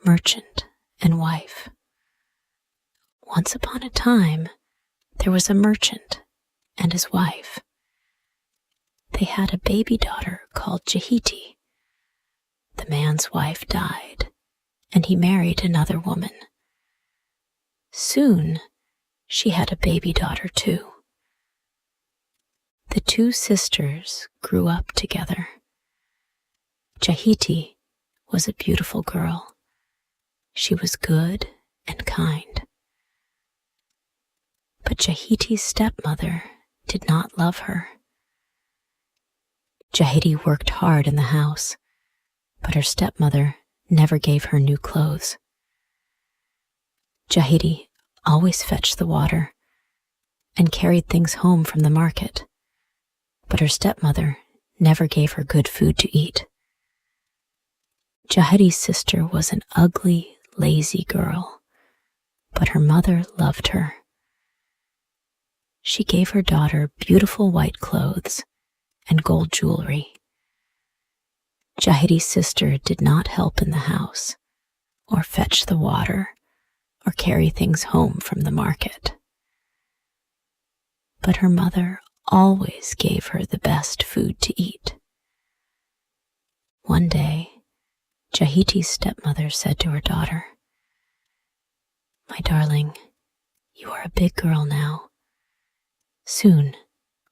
merchant and wife. Once upon a time, there was a merchant and his wife. They had a baby daughter called Jahiti. The man's wife died, and he married another woman. Soon, she had a baby daughter too. The two sisters grew up together. Jahiti was a beautiful girl. She was good and kind. But Jahiti's stepmother did not love her. Jahiti worked hard in the house, but her stepmother never gave her new clothes. Jahiti always fetched the water and carried things home from the market, but her stepmother never gave her good food to eat. Jahiti's sister was an ugly, lazy girl, but her mother loved her. She gave her daughter beautiful white clothes and gold jewellery. Jahiti's sister did not help in the house, or fetch the water, or carry things home from the market. But her mother always gave her the best food to eat. One day, Jahiti's stepmother said to her daughter, "My darling, you are a big girl now. Soon,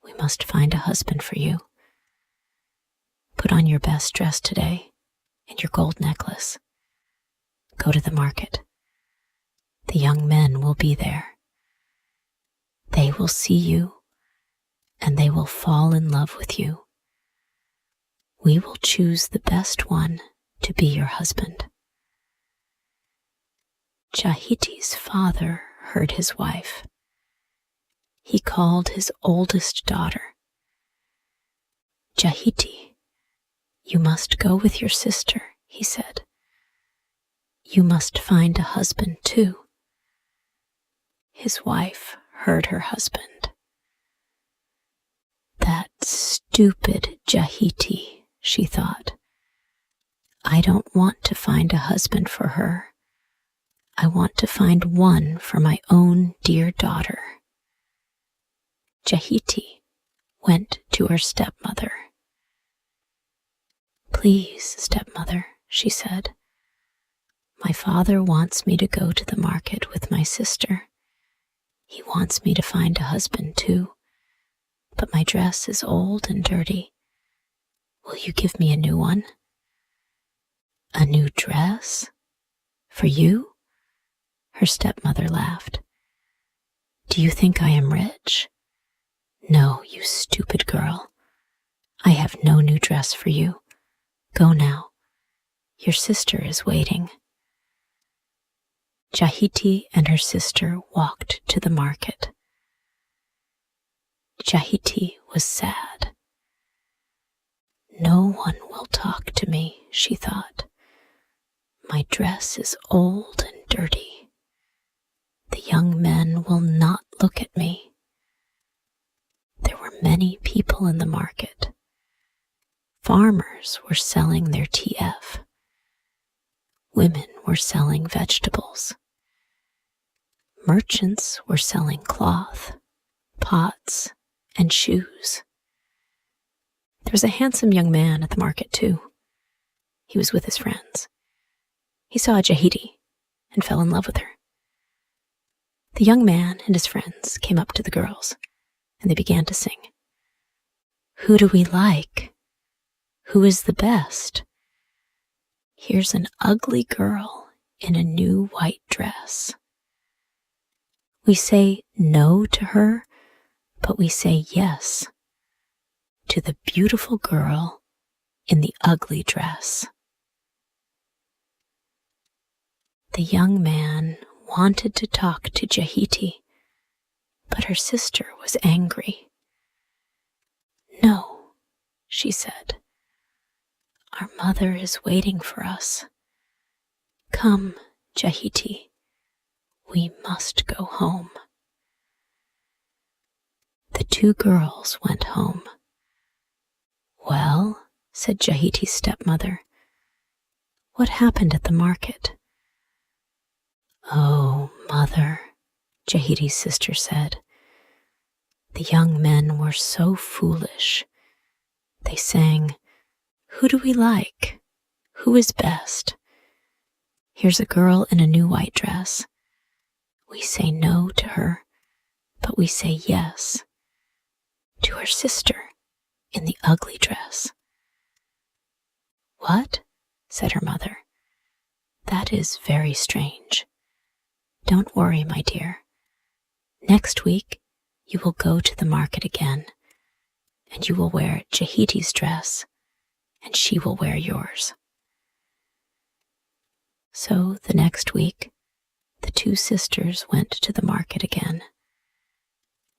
we must find a husband for you. Put on your best dress today and your gold necklace. Go to the market. The young men will be there. They will see you, and they will fall in love with you. We will choose the best one to be your husband." Jahiti's father heard his wife. He called his oldest daughter. "Jahiti, you must go with your sister," he said. "You must find a husband too." His wife heard her husband. "That stupid Jahiti," she thought. "I don't want to find a husband for her. I want to find one for my own dear daughter." Jahiti went to her stepmother. "Please, stepmother," she said, "my father wants me to go to the market with my sister. He wants me to find a husband too, but my dress is old and dirty. Will you give me a new one?" "A new dress? For you?" Her stepmother laughed. "Do you think I am rich? No, you stupid girl. I have no new dress for you. Go now. Your sister is waiting." Jahiti and her sister walked to the market. Jahiti was sad. "No one will talk to me," she thought. "My dress is old and dirty. The young men will not look at me." There were many people in the market. Farmers were selling their TF. Women were selling vegetables. Merchants were selling cloth, pots, and shoes. There was a handsome young man at the market too. He was with his friends. He saw Jahiti and fell in love with her. The young man and his friends came up to the girls, and they began to sing. "Who do we like? Who is the best? Here's an ugly girl in a new white dress. We say no to her, but we say yes to the beautiful girl in the ugly dress." The young man wanted to talk to Jahiti, but her sister was angry. "No," she said. "Our mother is waiting for us. Come, Jahiti, we must go home." The two girls went home. "Well," said Jahiti's stepmother, "what happened at the market? "Oh, mother," Jahiti's sister said, "the young men were so foolish. They sang, 'Who do we like? Who is best? Here's a girl in a new white dress. We say no to her, but we say yes to her sister in the ugly dress.'" "What?" said her mother. "That is very strange. Don't worry, my dear. Next week, you will go to the market again, and you will wear Jahiti's dress, and she will wear yours." So the next week, the two sisters went to the market again.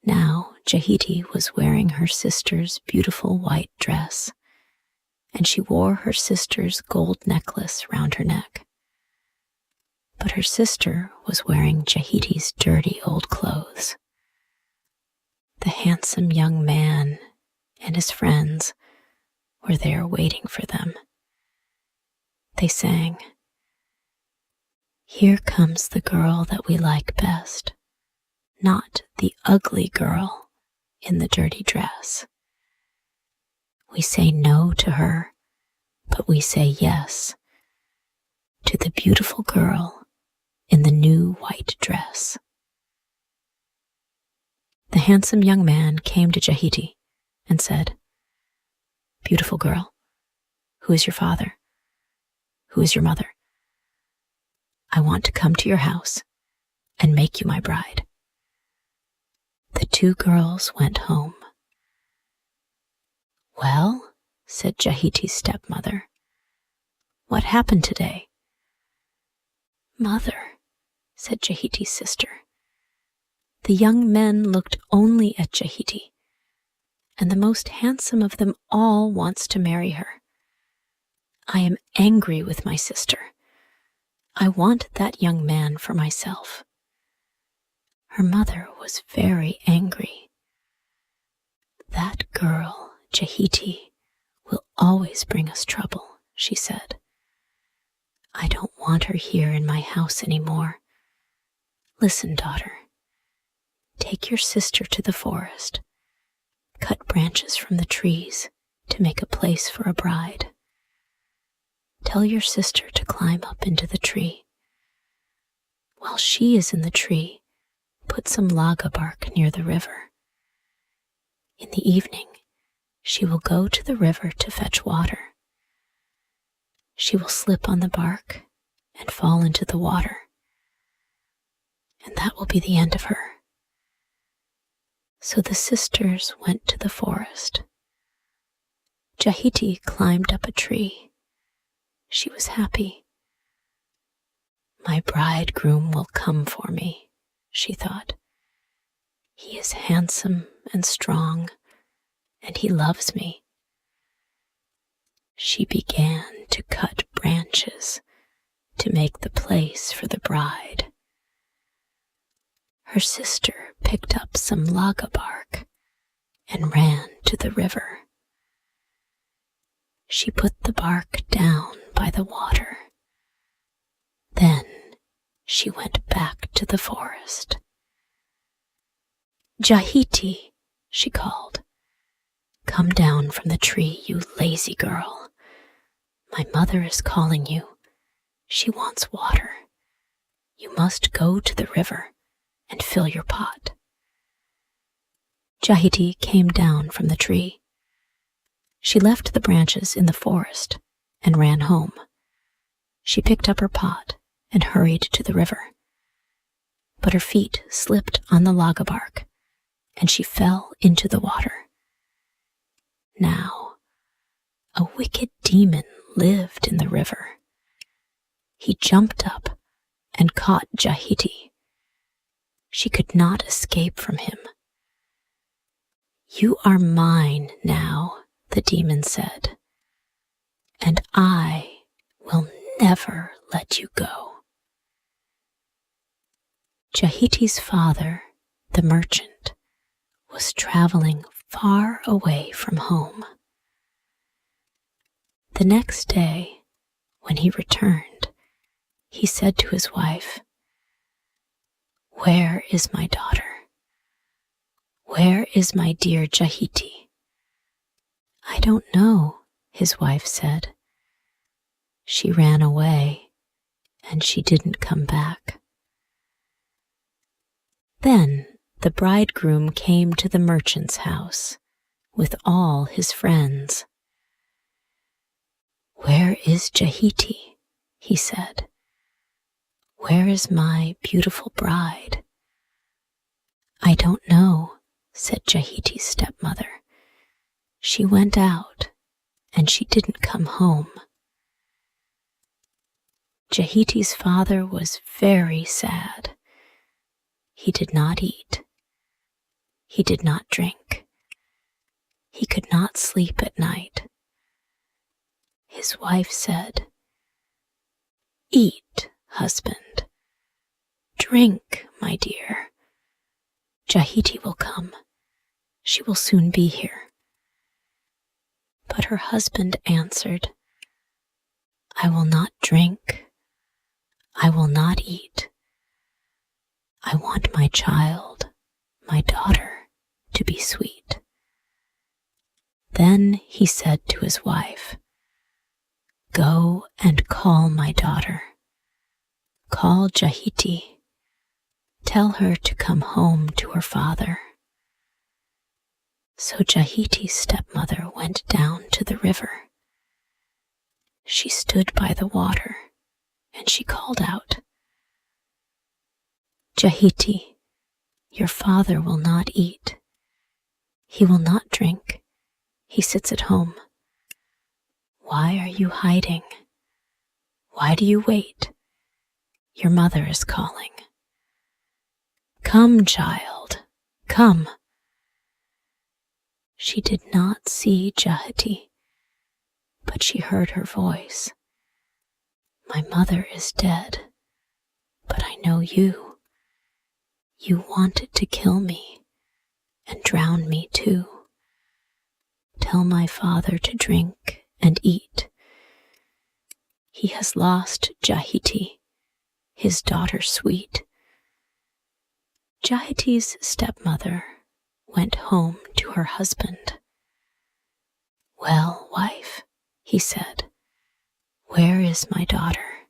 Now Jahiti was wearing her sister's beautiful white dress, and she wore her sister's gold necklace round her neck. But her sister was wearing Jahiti's dirty old clothes. The handsome young man and his friends were there waiting for them. They sang, "Here comes the girl that we like best, not the ugly girl in the dirty dress. We say no to her, but we say yes to the beautiful girl in the new white dress." The handsome young man came to Jahiti and said, "Beautiful girl, who is your father? Who is your mother? I want to come to your house and make you my bride." The two girls went home. "Well," said Jahiti's stepmother, "what happened today?" "Mother," said Jahiti's sister, "the young men looked only at Jahiti, and the most handsome of them all wants to marry her. I am angry with my sister. I want that young man for myself." Her mother was very angry. "That girl, Jahiti, will always bring us trouble," she said. "I don't want her here in my house any more. Listen, daughter. Take your sister to the forest. Cut branches from the trees to make a place for a bride. Tell your sister to climb up into the tree. While she is in the tree, put some laga bark near the river. In the evening, she will go to the river to fetch water. She will slip on the bark and fall into the water, and that will be the end of her." So the sisters went to the forest. Jahiti climbed up a tree. She was happy. "My bridegroom will come for me," she thought. "He is handsome and strong, and he loves me." She began to cut branches to make the place for the bride. Her sister picked up some laga bark and ran to the river. She put the bark down by the water. Then she went back to the forest. "Jahiti," she called, "come down from the tree, you lazy girl. My mother is calling you. She wants water. You must go to the river and fill your pot." Jahiti came down from the tree. She left the branches in the forest and ran home. She picked up her pot and hurried to the river. But her feet slipped on the laga bark, and she fell into the water. Now, a wicked demon lived in the river. He jumped up and caught Jahiti. She could not escape from him. "You are mine now," the demon said, "and I will never let you go." Jahiti's father, the merchant, was traveling far away from home. The next day, when he returned, he said to his wife, Where is my daughter? Where is my dear Jahiti? I don't know, his wife said. She ran away, and she didn't come back. Then the bridegroom came to the merchant's house with all his friends. Where is Jahiti? He said. Where is my beautiful bride? I don't know, said Jahiti's stepmother. She went out, and she didn't come home. Jahiti's father was very sad. He did not eat. He did not drink. He could not sleep at night. His wife said, Eat, husband. Drink, my dear. Jahiti will come. She will soon be here. But her husband answered, I will not drink. I will not eat. I want my child, my daughter, to be sweet. Then he said to his wife, Go and call my daughter. Call Jahiti. Tell her to come home to her father. So Jahiti's stepmother went down to the river. She stood by the water, and she called out, Jahiti, your father will not eat. He will not drink. He sits at home. Why are you hiding? Why do you wait? Your mother is calling. Come, child, come. She did not see Jahiti, but she heard her voice. My mother is dead, but I know you. You wanted to kill me and drown me too. Tell my father to drink and eat. He has lost Jahiti, his daughter sweet. Jahiti's stepmother went home to her husband. Well, wife, he said, where is my daughter?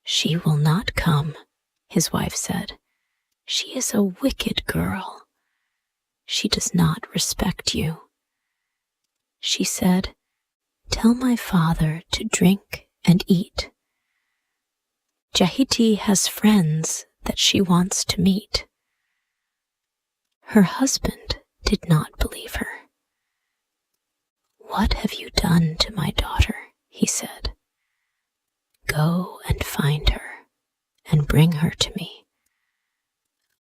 She will not come, his wife said. She is a wicked girl. She does not respect you. She said, Tell my father to drink and eat. Jahiti has friends that she wants to meet. Her husband did not believe her. What have you done to my daughter? He said. Go and find her and bring her to me.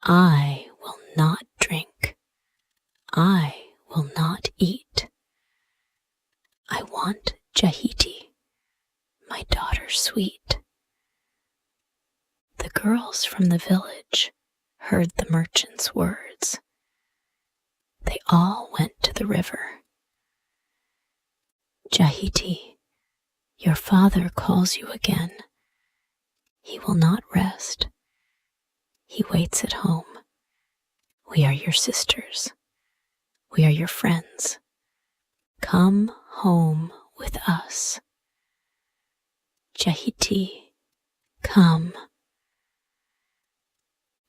I will not drink. I will not eat. I want Jahiti, my daughter sweet. The girls from the village heard the merchant's words. They all went to the river. Jahiti, your father calls you again. He will not rest. He waits at home. We are your sisters. We are your friends. Come home with us. Jahiti, come.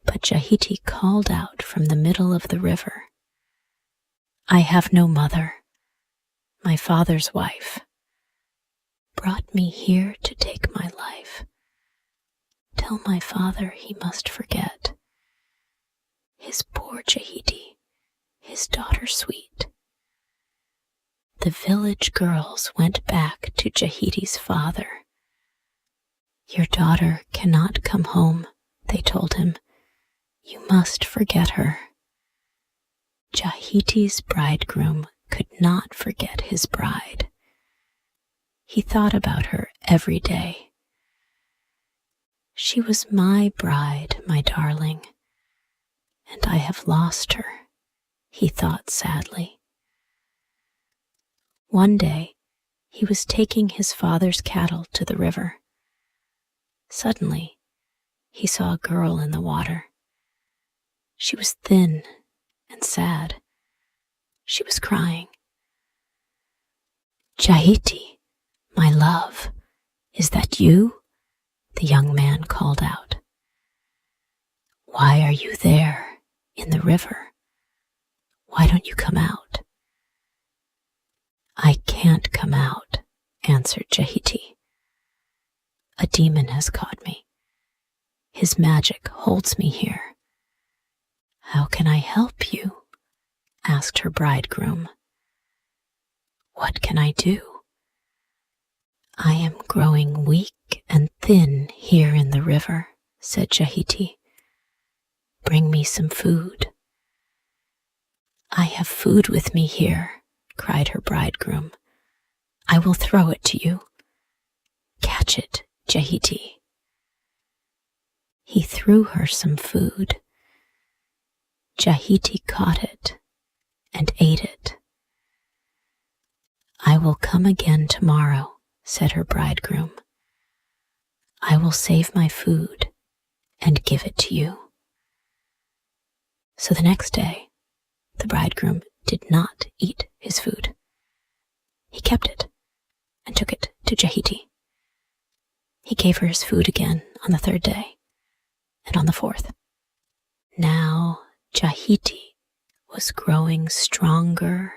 But Jahiti called out from the middle of the river, I have no mother. My father's wife brought me here to take my life. Tell my father he must forget his poor Jahiti, his daughter sweet. The village girls went back to Jahiti's father. Your daughter cannot come home, they told him. You must forget her. Jahiti's bridegroom could not forget his bride. He thought about her every day. She was my bride, my darling, and I have lost her, he thought sadly. One day, he was taking his father's cattle to the river. Suddenly, he saw a girl in the water. She was thin and sad. She was crying. "Jahiti, my love, is that you?" the young man called out. "Why are you there in the river? Why don't you come out?" "I can't come out," answered Jahiti. "A demon has caught me. His magic holds me here." "How can I help you?" asked her bridegroom. "What can I do?" "I am growing weak and thin here in the river," said Jahiti. "Bring me some food." "I have food with me here," cried her bridegroom. "I will throw it to you. Catch it, Jahiti." He threw her some food. Jahiti caught it and ate it. "I will come again tomorrow," said her bridegroom. "I will save my food and give it to you." So the next day, the bridegroom did not eat his food. He kept it and took it to Jahiti. He gave her his food again on the third day and on the fourth. Now Jahiti was growing stronger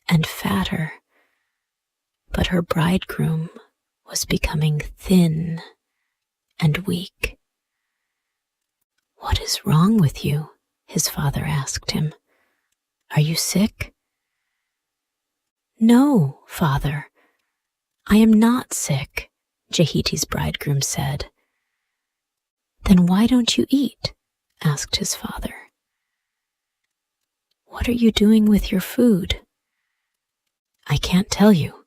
and fatter, but her bridegroom was becoming thin and weak. "What is wrong with you?" his father asked him. "Are you sick?" "No, father, I am not sick," Jahiti's bridegroom said. "Then why don't you eat?" asked his father. "What are you doing with your food?" "I can't tell you,"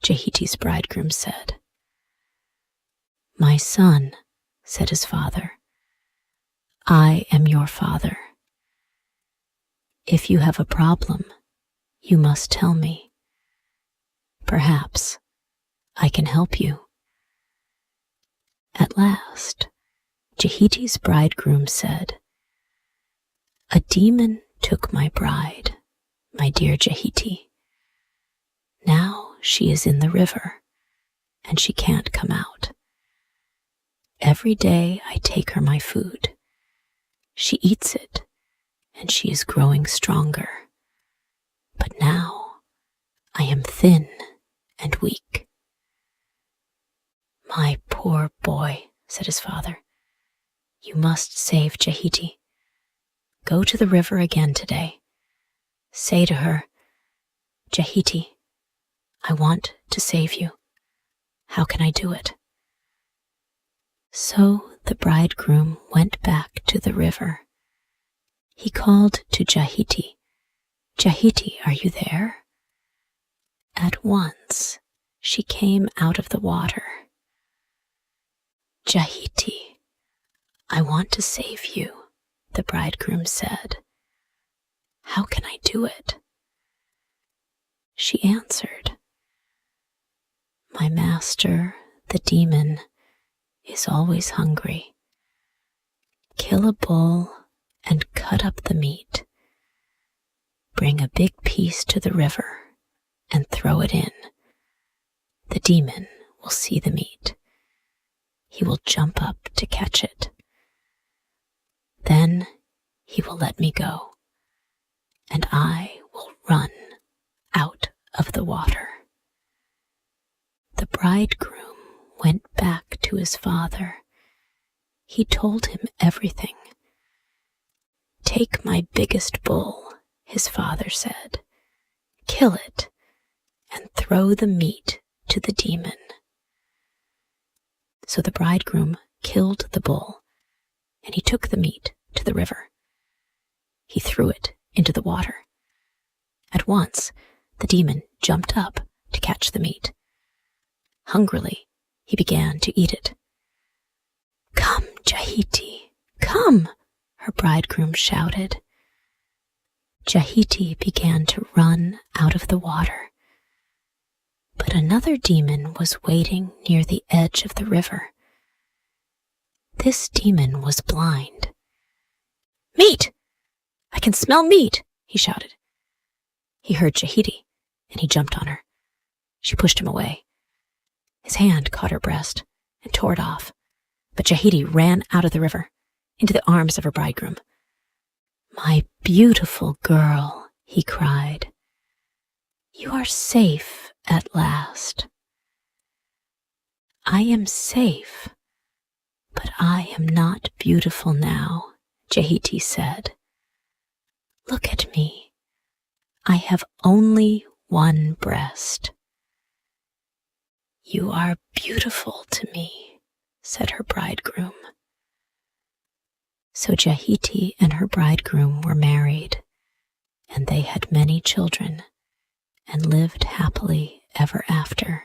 Jahiti's bridegroom said. "My son," said his father, "I am your father. If you have a problem, you must tell me. Perhaps I can help you." At last, Jahiti's bridegroom said, "A demon took my bride, my dear Jahiti. Now she is in the river, and she can't come out. Every day I take her my food. She eats it, and she is growing stronger. But now I am thin and weak." "My poor boy," said his father, "you must save Jahiti. Go to the river again today. Say to her, 'Jahiti, I want to save you. How can I do it?'" So the bridegroom went back to the river. He called to Jahiti, "Jahiti, are you there?" At once she came out of the water. "Jahiti, I want to save you," the bridegroom said. "How can I do it?" She answered, "My master, the demon, is always hungry. Kill a bull and cut up the meat. Bring a big piece to the river and throw it in. The demon will see the meat. He will jump up to catch it. Then he will let me go, and I will run out of the water." The bridegroom went back to his father. He told him everything. "Take my biggest bull," his father said. "Kill it and throw the meat to the demon." So the bridegroom killed the bull, and he took the meat to the river. He threw it into the water. At once, the demon jumped up to catch the meat. Hungrily, he began to eat it. "Come, Jahiti, come!" her bridegroom shouted. Jahiti began to run out of the water. But another demon was waiting near the edge of the river. This demon was blind. Meat! I can smell meat, he shouted. He heard Jahiti, and he jumped on her. She pushed him away. His hand caught her breast and tore it off, but Jahiti ran out of the river, into the arms of her bridegroom. My beautiful girl, he cried. You are safe at last. I am safe, but I am not beautiful now, Jahiti said. Look at me. I have only one breast. You are beautiful to me, said her bridegroom. So Jahiti and her bridegroom were married, and they had many children and lived happily ever after.